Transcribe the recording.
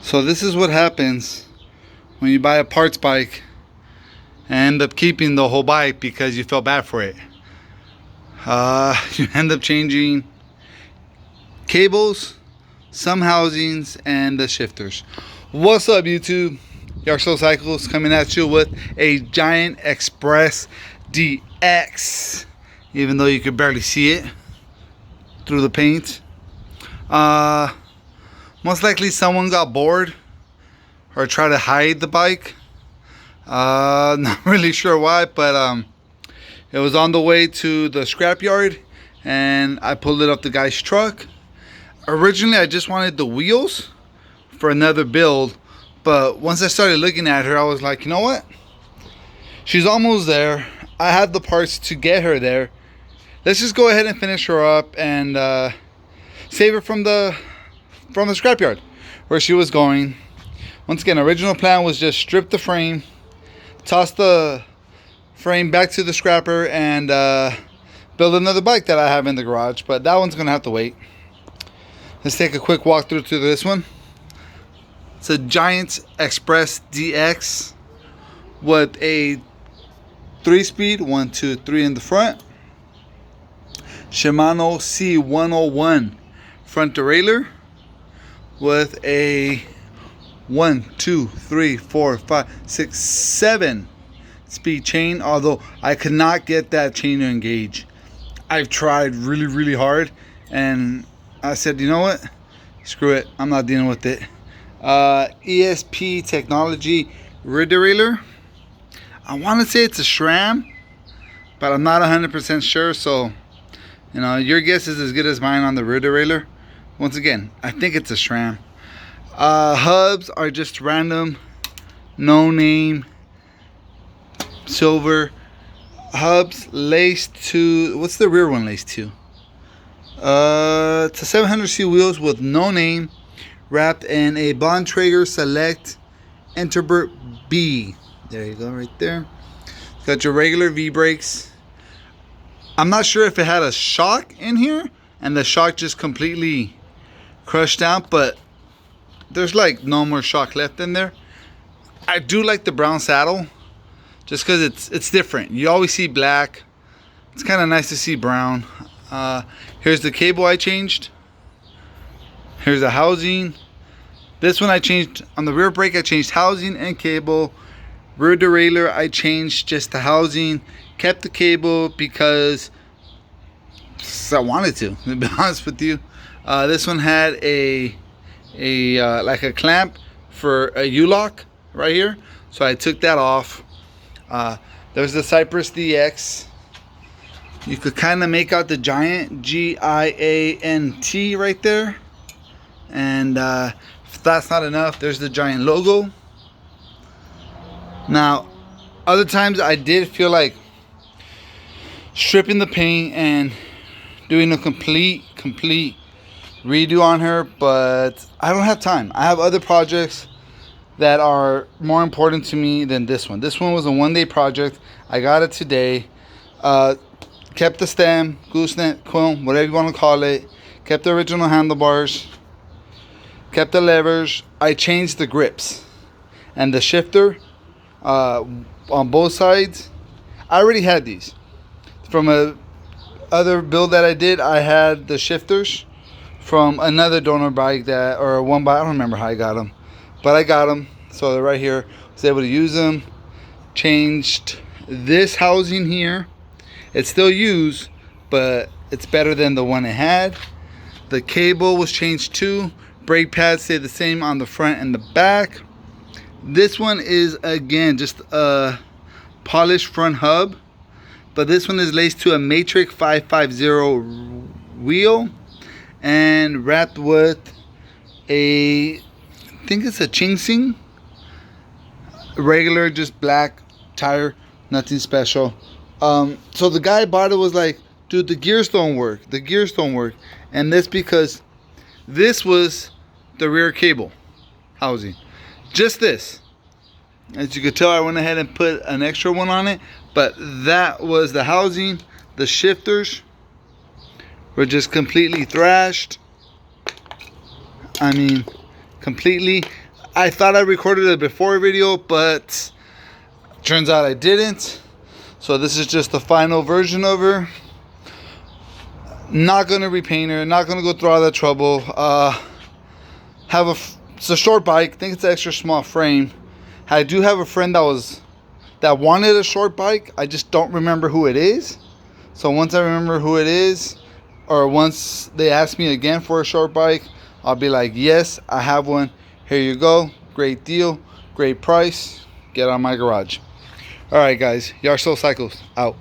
So this is what happens when you buy a parts bike and end up keeping the whole bike because you felt bad for it. You end up changing cables, some housings, and the shifters. What's up, YouTube? Yard Sale Cycles coming at you with a Gaint Express DX, even though you could barely see it through the paint. Most likely someone got bored or tried to hide the bike. Not really sure why, but it was on the way to the scrapyard and I pulled it up the guy's truck. Originally I just wanted the wheels for another build, but once I started looking at her, I was like, you know what, she's almost there. I have the parts to get her there. Let's just go ahead and finish her up and save her from the scrapyard where she was going. Once again, original plan was just strip the frame, toss the frame back to the scrapper, and build another bike that I have in the garage, but that one's gonna have to wait. Let's take a quick walkthrough to this one. It's a Gaint Express DX with a 3-speed, 1, 2, 3 in the front. Shimano C101 front derailleur with a 1, 2, 3, 4, 5, 6, 7 speed chain, although I could not get that chain to engage. I've tried really hard and I said, you know what, screw it, I'm not dealing with it. ESP technology rear derailleur. I want to say it's a SRAM, but I'm not 100% sure, so you know, your guess is as good as mine on the rear derailleur. Once again, I think it's a SRAM. Hubs are just random, no name, silver hubs laced to, what's the rear one laced to? It's a 700C wheels with no name, wrapped in a Bontrager Select Interbert B. There you go, right there. Got your regular V brakes. I'm not sure if it had a shock in here and the shock just completely crushed out, but there's like no more shock left in there. I do like the brown saddle just because it's different. You always see black. It's kind of nice to see brown. Here's the cable I changed. Here's the housing. This one I changed on the rear brake. I changed housing and cable. Rear derailleur I changed just the housing. Kept the cable because I wanted to be honest with you. This one had a like a clamp for a U-lock right here, so I took that off. There's the Cypress DX. You could kind of make out the Gaint, G-I-A-N-T right there. And if that's not enough, there's the Gaint logo. Now, other times I did feel like stripping the paint and doing a complete redo on her, but I don't have time. I have other projects that are more important to me than this one. This one was a one-day project. I got it today. Kept the stem, gooseneck, comb, whatever you want to call it. Kept the original handlebars. Kept the levers. I changed the grips and the shifter on both sides. I already had these from a other build that I did. I had the shifters from another donor bike that, or one bike, I don't remember how I got them, but I got them, so they're right here. Was able to use them. Changed this housing here. It's still used, but it's better than the one it had. The cable was changed too. Brake pads stay the same on the front and the back. This one is again just a polished front hub, but this one is laced to a Matrix 550 wheel and wrapped with a, I think it's a Chingsing, regular just black tire, nothing special. So the guy bought it, was like, dude, the gears don't work, and that's because this was the rear cable housing, just this. As you could tell, I went ahead and put an extra one on it, but that was the housing. The shifters were just completely thrashed. I mean, completely. I thought I recorded a before video, but turns out I didn't. So this is just the final version of her. Not gonna repaint her, not gonna go through all that trouble. It's a short bike. I think it's an extra small frame. I do have a friend that wanted a short bike. I just don't remember who it is. So once I remember who it is, or once they ask me again for a short bike, I'll be like, yes, I have one. Here you go. Great deal, great price. Get out of my garage. All right, guys. Yard Soul Cycles out.